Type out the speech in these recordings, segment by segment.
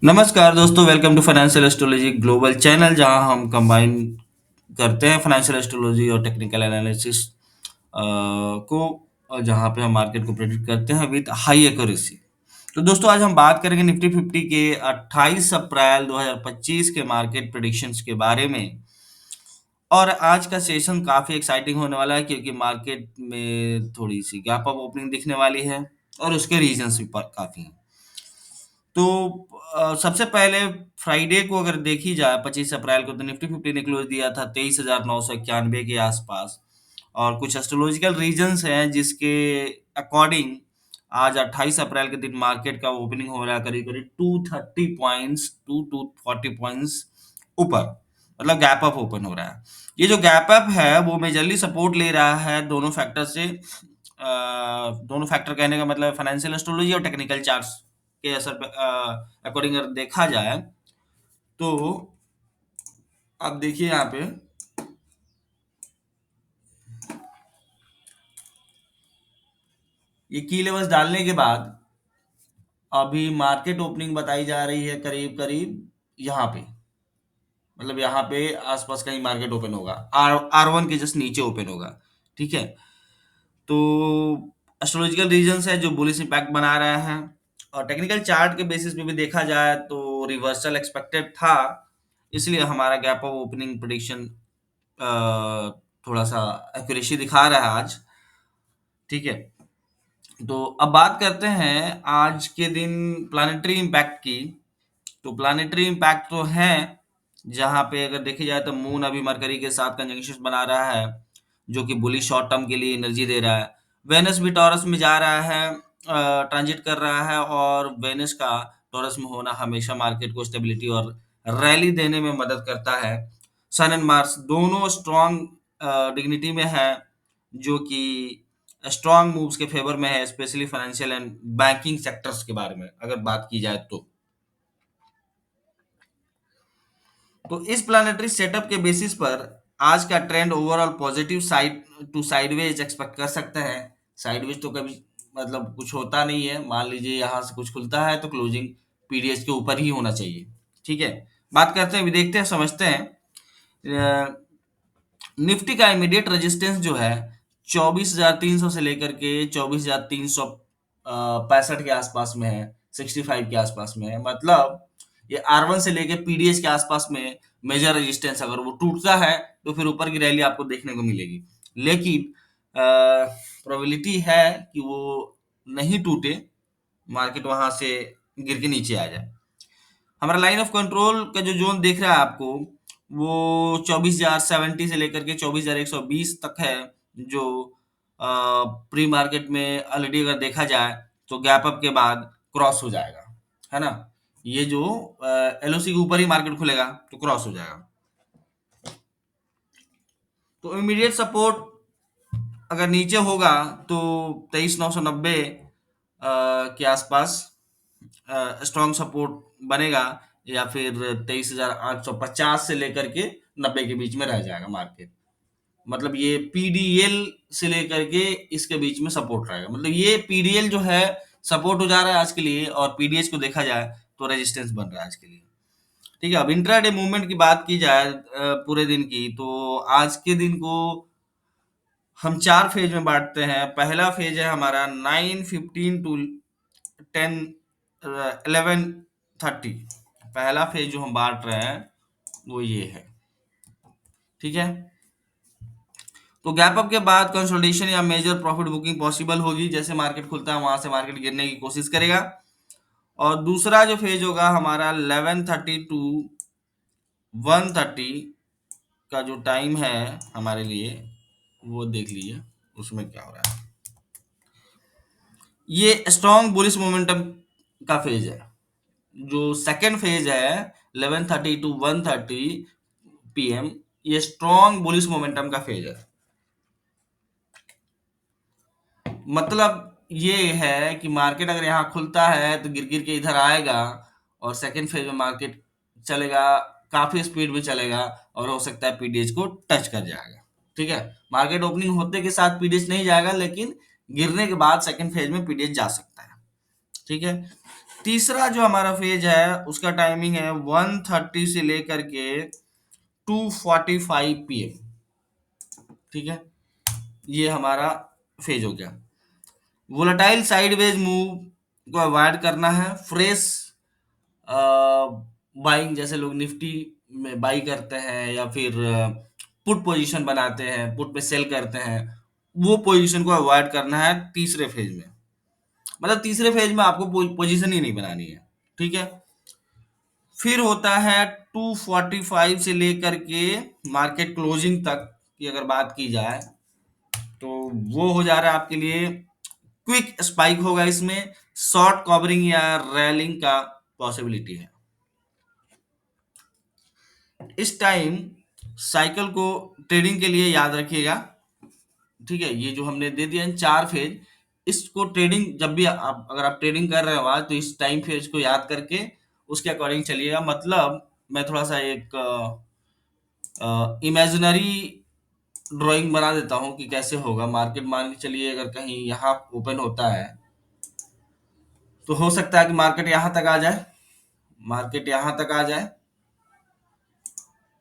नमस्कार दोस्तों, welcome to financial astrology global channel, जहां हम कंबाइन करते हैं फाइनेंशियल एस्ट्रोलॉजी और टेक्निकल एनालिसिस को, और जहां पे हम मार्केट को प्रेडिक्ट करते हैं विद हाई एक्यूरेसी। तो दोस्तों, आज हम बात करेंगे निफ्टी 50 के 28 अप्रैल 2025 के मार्केट प्रेडिक्शंस के बारे में। और आज का सेशन काफ़ी एक्साइटिंग होने वाला है, क्योंकि मार्केट में थोड़ी सी गैप अप ओपनिंग दिखने वाली है और उसके रीजंस भी काफ़ी हैं। तो सबसे पहले फ्राइडे को अगर देखी जाए 25 अप्रैल को, तो निफ्टी 50 ने क्लोज दिया था 23,991 के आसपास। और कुछ एस्ट्रोलॉजिकल रीजंस हैं जिसके अकॉर्डिंग आज 28 अप्रैल के दिन मार्केट का ओपनिंग हो रहा है करीब करीब 230 पॉइंट्स टू 240 पॉइंट्स ऊपर, मतलब गैप अप ओपन हो रहा है। ये जो गैप अप है वो मेजरली सपोर्ट ले रहा है दोनों फैक्टर से। दोनों फैक्टर कहने का मतलब फाइनेंशियल एस्ट्रोलॉजी और टेक्निकल चार्ट्स के असर पे अकॉर्डिंग अगर देखा जाए, तो आप देखिए यहाँ पे ये की लेवल्स डालने के बाद अभी मार्केट ओपनिंग बताई जा रही है करीब करीब यहाँ पे, मतलब यहाँ पे आसपास कहीं मार्केट ओपन होगा, R1 के जस्ट नीचे ओपन होगा। ठीक है, तो एस्ट्रोलॉजिकल रीजंस है जो बुलिश इम्पैक्ट बना रहा है। और टेक्निकल चार्ट के बेसिस पे भी देखा जाए तो रिवर्सल एक्सपेक्टेड था, इसलिए हमारा गैप ऑफ ओपनिंग प्रेडिक्शन थोड़ा सा एक्यूरेसी दिखा रहा है आज। ठीक है, तो अब बात करते हैं आज के दिन प्लानिटरी इम्पैक्ट की। तो प्लानिटरी इम्पैक्ट तो है, जहां पे अगर देखी जाए तो मून अभी मरकरी के साथ कंजंक्शन बना रहा है, जो कि बुलिश शॉर्ट टर्म के लिए एनर्जी दे रहा है। वेनस भी टॉरस में जा रहा है, ट्रांजिट कर रहा है, और वेनस का टॉरस में होना हमेशा मार्केट को स्टेबिलिटी और रैली देने में मदद करता है। सन एंड मार्स दोनों स्ट्रॉन्ग डिग्निटी में है, जो कि स्ट्रॉन्ग मूव्स के फेवर में है, specially financial and banking sectors के बारे में अगर बात की जाए तो इस प्लानिटरी सेटअप के बेसिस पर आज का trend overall positive side to sideways expect कर सकते हैं। साइडवेज तो कभी मतलब कुछ होता नहीं है, मान लीजिए यहाँ से कुछ खुलता है तो क्लोजिंग पीडीएस के ऊपर ही होना चाहिए। ठीक है, बात करते हैं, देखते हैं, समझते हैं। निफ्टी का इमीडिएट रेजिस्टेंस जो है 24,300 से लेकर के 24,365 के आसपास में है, 65 के आसपास में है। मतलब ये R1 से लेकर पीडीएस के आसपास में मेजर रेजिस्टेंस, अगर वो टूटता है तो फिर ऊपर की रैली आपको देखने को मिलेगी। लेकिन प्रोबेबिलिटी है कि वो नहीं टूटे, मार्केट वहां से गिर के नीचे आ जाए। हमारा लाइन ऑफ कंट्रोल का जो जोन दिख रहा है आपको, वो 24,070 से लेकर के 24,120 तक है, जो प्री मार्केट में ऑलरेडी अगर देखा जाए तो गैप अप के बाद क्रॉस हो जाएगा, है ना। ये जो एलओसी के ऊपर ही मार्केट खुलेगा तो क्रॉस हो जाएगा। तो इमीडिएट सपोर्ट अगर नीचे होगा तो 23,990 के आसपास स्ट्रॉन्ग सपोर्ट बनेगा, या फिर 23,850 से लेकर के 90 के बीच में रह जाएगा मार्केट। मतलब ये पीडीएल से लेकर के इसके बीच में सपोर्ट रहेगा, मतलब ये पीडीएल जो है सपोर्ट हो जा रहा है आज के लिए, और पीडीएच को देखा जाए तो रेजिस्टेंस बन रहा है आज के लिए। ठीक है, अब इंट्राडे मूवमेंट की बात की जाए पूरे दिन की, तो आज के दिन को हम 4 फेज में बाँटते हैं। पहला फेज है हमारा 9:15 टू 10 11:30। पहला फेज जो हम बाँट रहे हैं वो ये है। ठीक है? तो गैप अप के बाद कंसोलिडेशन या मेजर प्रॉफिट बुकिंग पॉसिबल होगी। जैसे मार्केट खुलता है वहां से मार्केट गिरने की कोशिश करेगा। और दूसरा जो फेज होगा हमारा 11:30 टू 1:30 का जो टाइम है हमारे लिए, वो देख लीजिए उसमें क्या हो रहा है। ये स्ट्रॉन्ग बुलिश मोमेंटम का फेज है। जो सेकंड फेज है 11:30 टू 1:30 पीएम, ये स्ट्रॉन्ग बुलिश मोमेंटम का फेज है। मतलब ये है कि मार्केट अगर यहाँ खुलता है तो गिर गिर के इधर आएगा, और सेकंड फेज में मार्केट चलेगा, काफी स्पीड में चलेगा, और हो सकता है पीडीएच को टच कर जाएगा। ठीक है, मार्केट ओपनिंग होते के साथ पीडीएच नहीं जाएगा, लेकिन गिरने के बाद सेकंड फेज में पीडीएच जा सकता है। ठीक है, तीसरा जो हमारा फेज है उसका टाइमिंग है 1:30 से लेकर के 2:45 पीएम। ठीक है, ये हमारा फेज हो गया। वोलेटाइल साइडवेज मूव को अवॉइड करना है। फ्रेश बाइंग, जैसे लोग निफ्टी में बाई करते हैं या फिर पुट पोजीशन बनाते हैं, पुट पे सेल करते हैं, वो पोजीशन को अवॉइड करना है तीसरे फेज में। मतलब तीसरे फेज में आपको पोजीशन ही नहीं बनानी है। ठीक है, फिर होता है 2:45 से लेकर के मार्केट क्लोजिंग तक की अगर बात की जाए तो वो हो जा रहा है आपके लिए क्विक स्पाइक होगा इसमें। शॉर्ट कवरिंग या रैलिंग का पॉसिबिलिटी है। इस टाइम साइकिल को ट्रेडिंग के लिए याद रखिएगा। ठीक है, ये जो हमने दे दिया इन 4 फेज, इसको ट्रेडिंग जब भी आप अगर आप ट्रेडिंग कर रहे हो आज, तो इस टाइम फेज को याद करके उसके अकॉर्डिंग चलिएगा। मतलब मैं थोड़ा सा एक इमेजिनरी ड्राइंग बना देता हूँ कि कैसे होगा मार्केट। मान के चलिए अगर कहीं यहाँ ओपन होता है तो हो सकता है कि मार्केट यहाँ तक आ जाए, मार्केट यहाँ तक आ जाए,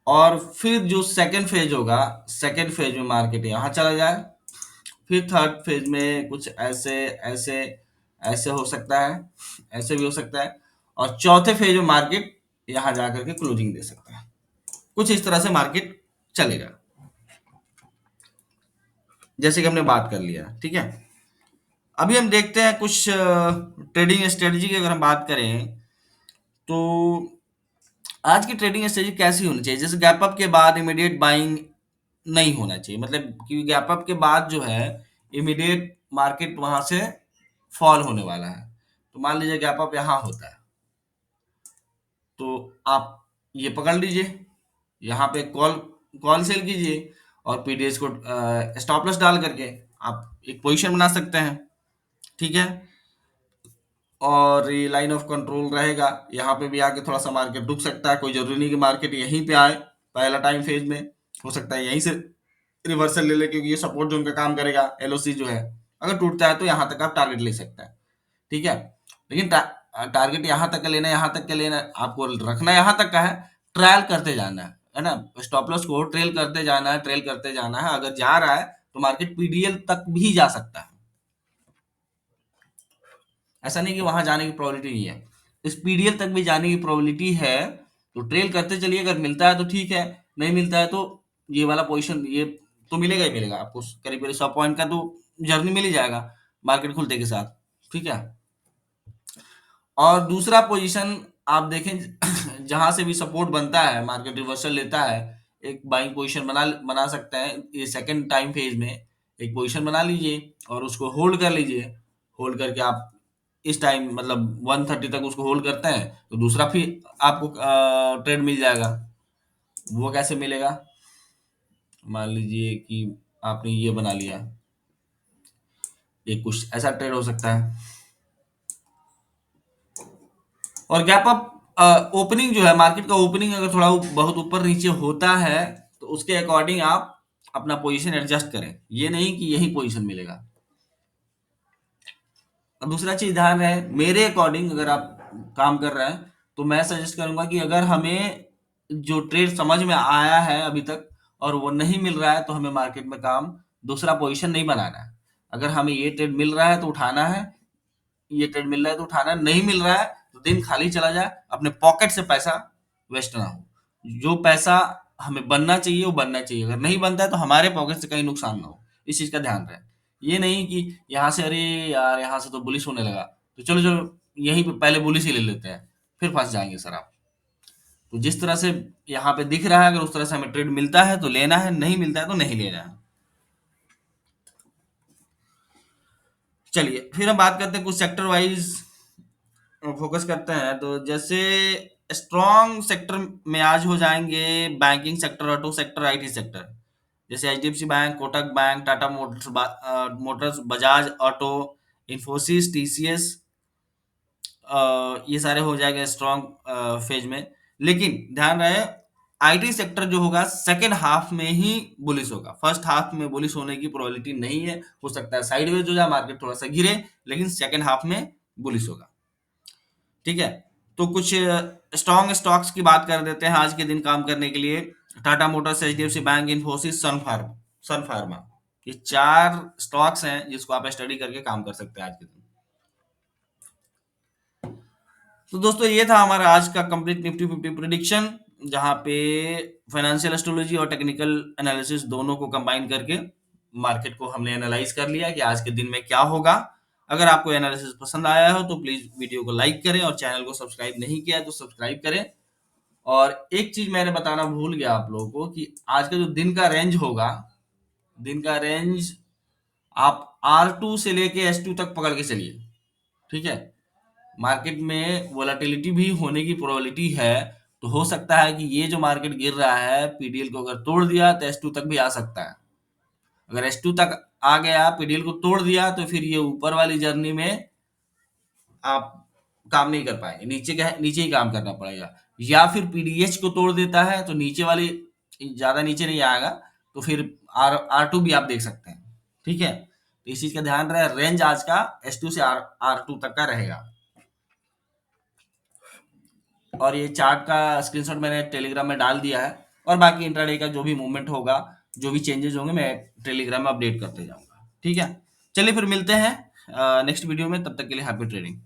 और फिर जो सेकंड फेज होगा, सेकंड फेज में मार्केट यहाँ चला जाए, फिर थर्ड फेज में कुछ ऐसे ऐसे ऐसे हो सकता है, ऐसे भी हो सकता है, और चौथे फेज में मार्केट यहाँ जाकर के क्लोजिंग दे सकता है। कुछ इस तरह से मार्केट चलेगा, जैसे कि हमने बात कर लिया। ठीक है, अभी हम देखते हैं कुछ ट्रेडिंग स्ट्रेटजी की अगर हम बात करें तो आज की ट्रेडिंग स्ट्रेटजी कैसी होनी चाहिए। जैसे गैप अप के बाद इमीडिएट बाइंग नहीं होना चाहिए, मतलब कि गैप अप के बाद जो है इमीडिएट मार्केट वहां से फॉल होने वाला है। तो मान लीजिए गैप अप यहाँ होता है तो आप ये पकड़ लीजिए, यहाँ पे कॉल कॉल सेल कीजिए और पीडीएस को स्टॉप लॉस डाल करके आप एक पोजीशन बना सकते हैं। ठीक है, और ये लाइन ऑफ कंट्रोल रहेगा। यहाँ पे भी आके थोड़ा सा मार्केट रुक सकता है, कोई जरूरी नहीं कि मार्केट यहीं पे आए। पहला टाइम फेज में हो सकता है यहीं से रिवर्सल ले ले, क्योंकि ये सपोर्ट जोन का काम करेगा। एलओसी जो है अगर टूटता है तो यहाँ तक आप टारगेट ले सकते हैं। ठीक है, लेकिन टारगेट यहाँ तक का लेना है, यहाँ तक का लेना है, आपको रखना यहाँ तक का है। ट्रायल करते जाना है ना, स्टॉप लॉस को ट्रेल करते जाना है, ट्रेल करते जाना है। अगर जा रहा है तो मार्केट पीडीएल तक भी जा सकता है। ऐसा नहीं कि वहां जाने की प्रोबेबिलिटी नहीं है, इस पीडीएल तक भी जाने की प्रोबेबिलिटी है। तो ट्रेल करते चलिए, अगर मिलता है तो ठीक है, नहीं मिलता है तो ये वाला पोजीशन ये तो मिलेगा ही मिलेगा आपको। करीब करीब 100 पॉइंट का तो जर्नी मिल ही जाएगा मार्केट खुलते के साथ। ठीक है, और दूसरा पोजीशन आप देखें जहां से भी सपोर्ट बनता है, मार्केट रिवर्सल लेता है, एक बाइंग पोजीशन बना बना सकते हैं। ये सेकंड टाइम फेज में एक पोजीशन बना लीजिए और उसको होल्ड कर लीजिए। होल्ड करके आप इस टाइम मतलब 1:30 तक उसको होल्ड करते हैं तो दूसरा फिर आपको ट्रेड मिल जाएगा। वो कैसे मिलेगा, मान लीजिए कि आपने ये बना लिया, ये कुछ ऐसा ट्रेड हो सकता है। और गैप अप ओपनिंग जो है, मार्केट का ओपनिंग अगर थोड़ा बहुत ऊपर नीचे होता है तो उसके अकॉर्डिंग आप अपना पोजीशन एडजस्ट करें, ये नहीं कि यही पोजीशन मिलेगा। अब दूसरा चीज ध्यान रहे, मेरे अकॉर्डिंग अगर आप काम कर रहे हैं तो मैं सजेस्ट करूंगा कि अगर हमें जो ट्रेड समझ में आया है अभी तक और वो नहीं मिल रहा है तो हमें मार्केट में काम दूसरा पोजीशन नहीं बनाना है। अगर हमें ये ट्रेड मिल रहा है तो उठाना है, ये ट्रेड मिल रहा है तो उठाना है, नहीं मिल रहा है तो दिन खाली चला जाए, अपने पॉकेट से पैसा वेस्ट ना हो। जो पैसा हमें बनना चाहिए वो बनना चाहिए, अगर नहीं बनता है तो हमारे पॉकेट से कहीं नुकसान ना हो, इस चीज का ध्यान रहे। ये नहीं कि यहाँ से अरे यार यहाँ से तो बुलिश होने लगा तो चलो चलो यहीं पे पहले बुलिश ही ले लेते हैं, फिर फंस जाएंगे सर आप। तो जिस तरह से यहाँ पे दिख रहा है अगर उस तरह से हमें ट्रेड मिलता है तो लेना है, नहीं मिलता है तो नहीं लेना है। चलिए फिर हम बात करते हैं कुछ सेक्टर वाइज फोकस करते हैं। तो जैसे स्ट्रॉन्ग सेक्टर में आज हो जाएंगे banking sector, auto sector, IT sector. जैसे HDFC Bank, Kotak Bank, Tata Motors, Motors, Bajaj Auto, Infosys, TCS, ये सारे हो जाएंगे स्ट्रॉन्ग फेज में। लेकिन ध्यान रहे आईटी सेक्टर जो होगा सेकेंड हाफ में ही बुलिश होगा, फर्स्ट हाफ में बुलिश होने की प्रोबेबिलिटी नहीं है। हो सकता है साइडवेज हो जाए, मार्केट थोड़ा सा गिरे, लेकिन सेकेंड हाफ में बुलिश होगा। ठीक है? तो कुछ स्ट्रॉन्ग स्टॉक्स की बात कर देते हैं आज के दिन काम करने के लिए। Tata Motors, HDFC Bank, Infosys, Sun Pharma. ये 4 स्टॉक्स हैं जिसको आप स्टडी करके काम कर सकते हैं आज के दिन। तो दोस्तों ये था हमारा आज का कंप्लीट निफ्टी 50 प्रिडिक्शन, जहाँ पे फाइनेंशियल एस्ट्रोलॉजी और टेक्निकल एनालिसिस दोनों को कंबाइन करके मार्केट को हमने एनालाइज कर लिया कि आज के दिन में क्या होगा। अगर आपको एनालिसिस पसंद आया हो तो प्लीज वीडियो को लाइक करें और चैनल को सब्सक्राइब नहीं किया है तो सब्सक्राइब करें। और एक चीज मैंने बताना भूल गया आप लोगों को कि आज का जो दिन का रेंज होगा, दिन का रेंज आप R2 से लेके S2 तक पकड़ के चलिए। ठीक है? मार्केट में वोलेटिलिटी भी होने की प्रोबेबिलिटी है, तो हो सकता है कि ये जो मार्केट गिर रहा है पीडीएल को अगर तोड़ दिया तो S2 तक भी आ सकता है। अगर S2 तक आ गया, पीडीएल को तोड़ दिया, तो फिर ये ऊपर वाली जर्नी में आप काम नहीं कर पाएंगे, नीचे ही काम करना पड़ेगा। या फिर पीडीएच को तोड़ देता है तो नीचे वाली ज्यादा नीचे नहीं आएगा, तो फिर R2 भी आप देख सकते हैं। ठीक है? तो इस चीज का ध्यान रहे, रेंज आज का S2 से R2 तक का रहेगा। और ये चार्ट का स्क्रीनशॉट मैंने टेलीग्राम में डाल दिया है, और बाकी इंट्राडे का जो भी मूवमेंट होगा, जो भी चेंजेस होंगे, मैं टेलीग्राम में अपडेट करते जाऊंगा। ठीक है? चलिए फिर मिलते हैं नेक्स्ट वीडियो में, तब तक के लिए हैप्पी ट्रेडिंग।